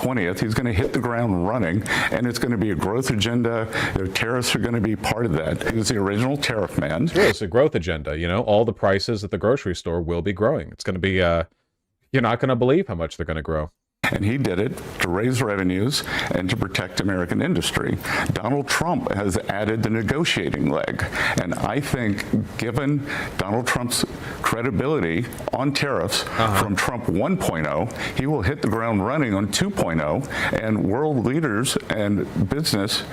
20th. He's going to hit the ground running, and it's going to be a growth agenda. The tariffs are going to be part of that. He was the original tariff man. Yeah, it's a growth agenda. You know, all the prices at the grocery store will be growing. It's going to be, you're not going to believe how much they're going to grow. And he did it to raise revenues and to protect American industry. Donald Trump has added the negotiating leg. And I think, given Donald Trump's credibility on tariffs from Trump 1.0, he will hit the ground running on 2.0, and world leaders and business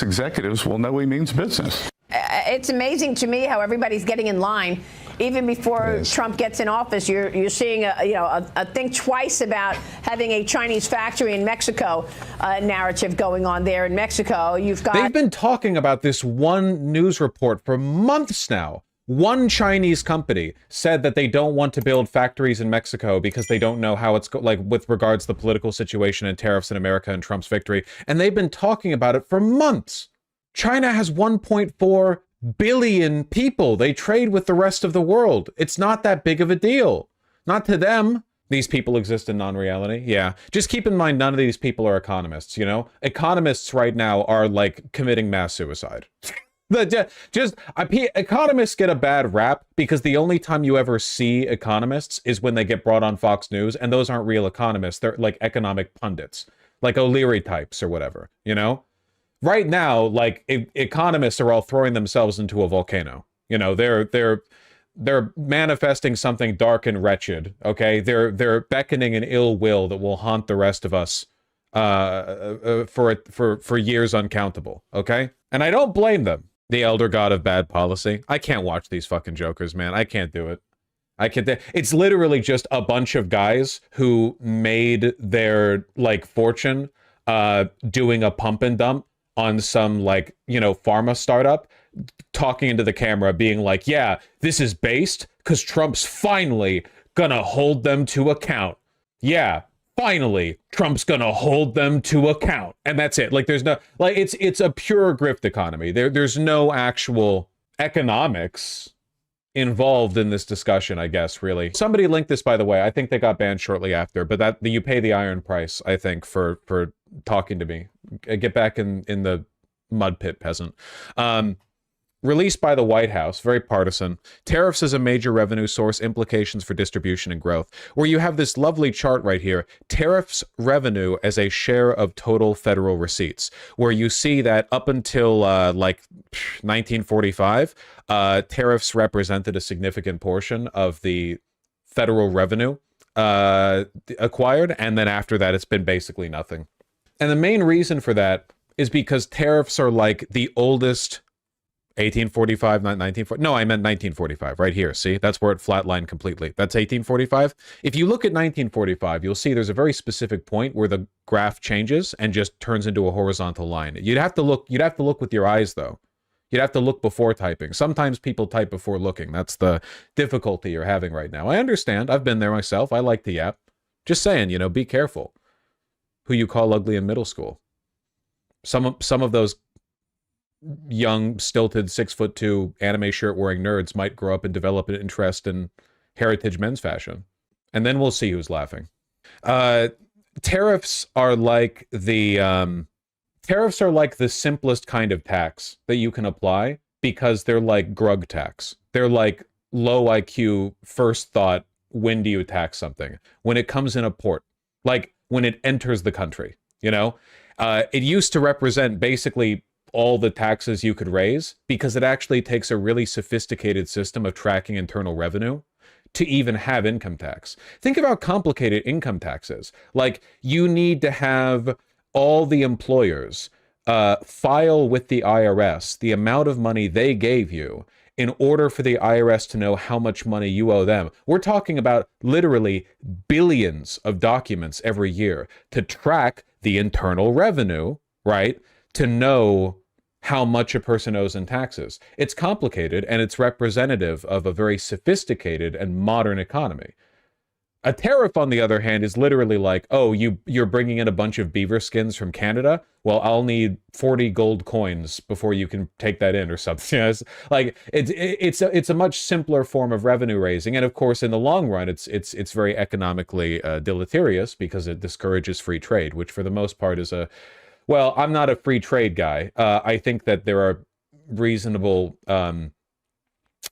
executives will know he means business. It's amazing to me how everybody's getting in line. Even before Trump gets in office, you're seeing a think twice about having a Chinese factory in Mexico narrative going on there in Mexico. They've been talking about this one news report for months now. One Chinese company said that they don't want to build factories in Mexico because they don't know how it's like with regards to the political situation and tariffs in America and Trump's victory. And they've been talking about it for months. China has 1.4 billion people. They trade with the rest of the world. It's not that big of a deal. Not to them. These people exist in non-reality. Yeah. Just keep in mind, none of these people are economists, you know? Economists right now are like committing mass suicide. Economists get a bad rap because the only time you ever see economists is when they get brought on Fox News, and those aren't real economists. They're like economic pundits, like O'Leary types or whatever, you know? Right now, like economists are all throwing themselves into a volcano. You know, they're manifesting something dark and wretched. Okay, they're beckoning an ill will that will haunt the rest of us for years uncountable. Okay, and I don't blame them. The elder god of bad policy. I can't watch these fucking jokers, man. I can't do it. It's literally just a bunch of guys who made their like fortune doing a pump and dump on some, like, you know, pharma startup, talking into the camera, being like, yeah, this is based because Trump's finally gonna hold them to account. Yeah, finally, Trump's gonna hold them to account. And that's it. Like, there's no, like, it's a pure grift economy. There's no actual economics involved in this discussion, I guess, really. Somebody linked this, by the way. I think they got banned shortly after, but that you pay the iron price, I think, for talking to me. Get back in the mud pit, peasant. Released by the White House, very partisan. Tariffs as a major revenue source, implications for distribution and growth. Where you have this lovely chart right here, tariffs revenue as a share of total federal receipts, where you see that up until like 1945, tariffs represented a significant portion of the federal revenue acquired, and then after that, it's been basically nothing. And the main reason for that is because tariffs are like the oldest 1845, not 1940. No, I meant 1945 right here. See, that's where it flatlined completely. That's 1845. If you look at 1945, you'll see there's a very specific point where the graph changes and just turns into a horizontal line. You'd have to look with your eyes, though. You'd have to look before typing. Sometimes people type before looking. That's the difficulty you're having right now. I understand. I've been there myself. I like the yap. Just saying, you know, be careful who you call ugly in middle school. Some of those young, stilted, 6'2" anime shirt-wearing nerds might grow up and develop an interest in heritage men's fashion. And then we'll see who's laughing. Tariffs are like the simplest kind of tax that you can apply because they're like grug tax. They're like low IQ, first thought, when do you tax something? When it comes in a port. Like when it enters the country, you know? It used to represent basically all the taxes you could raise because it actually takes a really sophisticated system of tracking internal revenue to even have income tax. Think of how complicated income tax is. Like, you need to have all the employers file with the IRS the amount of money they gave you in order for the IRS to know how much money you owe them. We're talking about literally billions of documents every year to track the internal revenue, right? To know how much a person owes in taxes. It's complicated, and it's representative of a very sophisticated and modern economy. A tariff, on the other hand, is literally like, oh, you're bringing in a bunch of beaver skins from Canada. Well, I'll need 40 gold coins before you can take that in or something. You know, it's like it's a much simpler form of revenue raising, and of course, in the long run, it's very economically deleterious because it discourages free trade, which for the most part is a, well, I'm not a free trade guy. I think that there are reasonable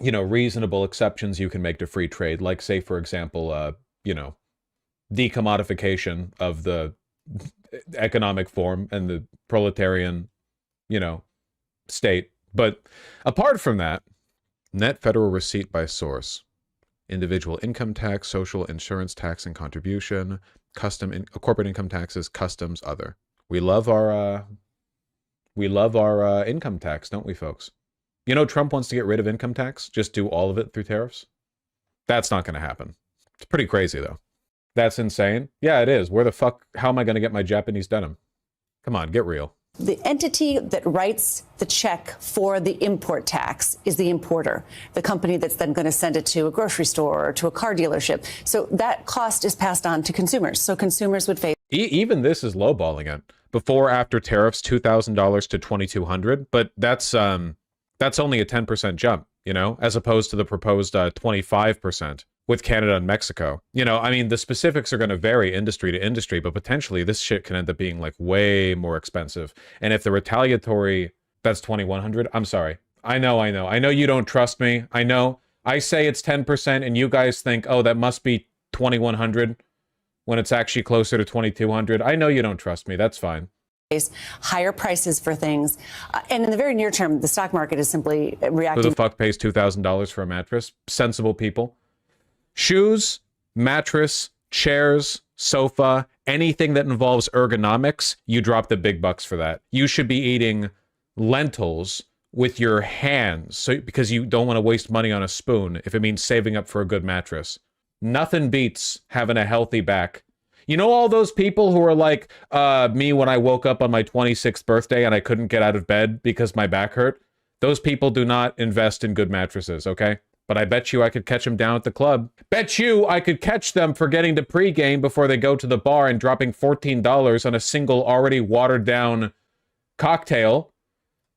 reasonable exceptions you can make to free trade, like, say, for example, decommodification of the economic form and the proletarian, state. But apart from that, net federal receipt by source, individual income tax, social insurance tax and contribution, corporate income taxes, customs, other. We love our income tax, don't we, folks? You know, Trump wants to get rid of income tax, just do all of it through tariffs. That's not going to happen. It's pretty crazy, though. That's insane. Yeah, it is. Where the fuck, how am I going to get my Japanese denim? Come on, get real. The entity that writes the check for the import tax is the importer, the company that's then going to send it to a grocery store or to a car dealership. So that cost is passed on to consumers. So consumers would face. Even this is lowballing it. Before, after tariffs, $2,000 to $2,200, but that's only a 10% jump, as opposed to the proposed 25% with Canada and Mexico. I mean, the specifics are going to vary industry to industry, but potentially this shit can end up being like way more expensive. And if the retaliatory, that's 2,100. I'm sorry. I know you don't trust me. I know. I say it's 10% and you guys think, oh, that must be 2,100 when it's actually closer to 2,200. I know you don't trust me. That's fine. Higher prices for things. And in the very near term, the stock market is simply reacting. Who the fuck pays $2,000 for a mattress? Sensible people. Shoes, mattress, chairs, sofa, anything that involves ergonomics, you drop the big bucks for that. You should be eating lentils with your hands because you don't want to waste money on a spoon if it means saving up for a good mattress. Nothing beats having a healthy back. You know all those people who are like me when I woke up on my 26th birthday and I couldn't get out of bed because my back hurt? Those people do not invest in good mattresses, okay? But I bet you I could catch them down at the club. Bet you I could catch them forgetting to pregame before they go to the bar and dropping $14 on a single already watered down cocktail.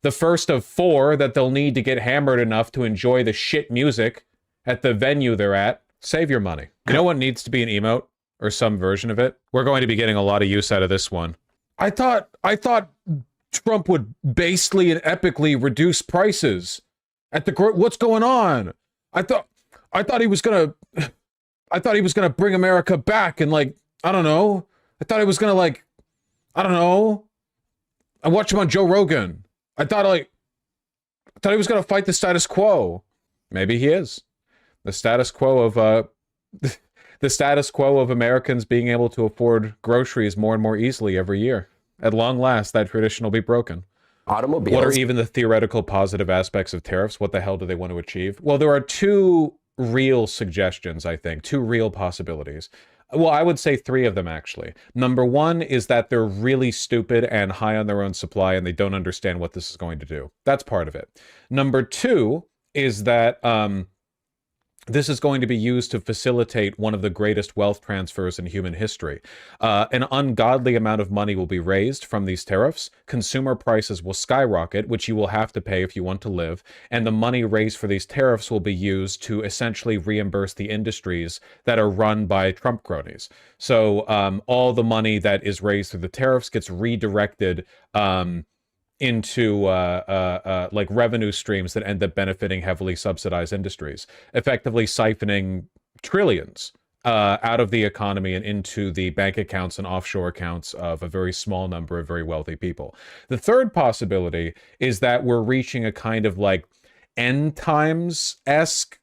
The first of 4 that they'll need to get hammered enough to enjoy the shit music at the venue they're at. Save your money. You know what needs to be an emote? Or some version of it? We're going to be getting a lot of use out of this one. I thought Trump would basely and epically reduce prices at the what's going on? I thought he was gonna bring America back and I don't know. I thought he was gonna I don't know. I watched him on Joe Rogan. I thought he was gonna fight the status quo. Maybe he is. The status quo of the status quo of Americans being able to afford groceries more and more easily every year. At long last, that tradition will be broken. Automobiles. What are even the theoretical positive aspects of tariffs? What the hell do they want to achieve? Well, there are 2 real suggestions, I think, 2 real possibilities. Well, I would say 3 of them, actually. Number 1 is that they're really stupid and high on their own supply and they don't understand what this is going to do. That's part of it. Number 2 is that this is going to be used to facilitate one of the greatest wealth transfers in human history. An ungodly amount of money will be raised from these tariffs. Consumer prices will skyrocket, which you will have to pay if you want to live. And the money raised for these tariffs will be used to essentially reimburse the industries that are run by Trump cronies. So all the money that is raised through the tariffs gets redirected into revenue streams that end up benefiting heavily subsidized industries, effectively siphoning trillions out of the economy and into the bank accounts and offshore accounts of a very small number of very wealthy people. The third possibility is that we're reaching a kind of end times-esque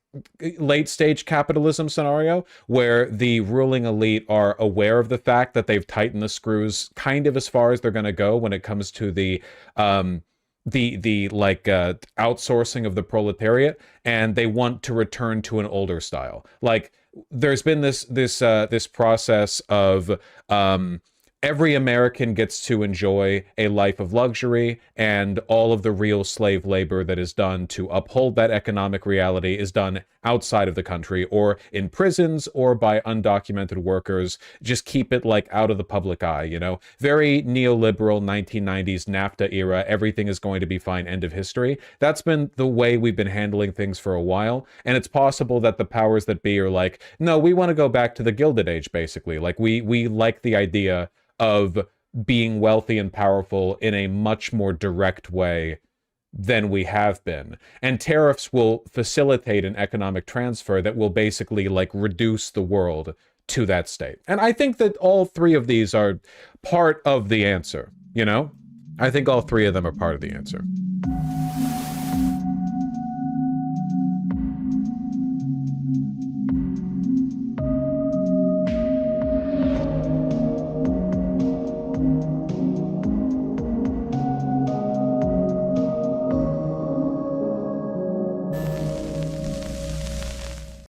late stage capitalism scenario where the ruling elite are aware of the fact that they've tightened the screws kind of as far as they're going to go when it comes to the outsourcing of the proletariat, and they want to return to an older style. There's been this process of every American gets to enjoy a life of luxury, and all of the real slave labor that is done to uphold that economic reality is done outside of the country or in prisons or by undocumented workers. Just keep it like out of the public eye, you know? Very neoliberal 1990s NAFTA era, everything is going to be fine, end of history. That's been the way we've been handling things for a while, and it's possible that the powers that be are like, no, we want to go back to the Gilded Age, basically. Like, we like the idea of being wealthy and powerful in a much more direct way than we have been. And tariffs will facilitate an economic transfer that will basically like reduce the world to that state. And I think that all three of these are part of the answer, you know? I think all three of them are part of the answer.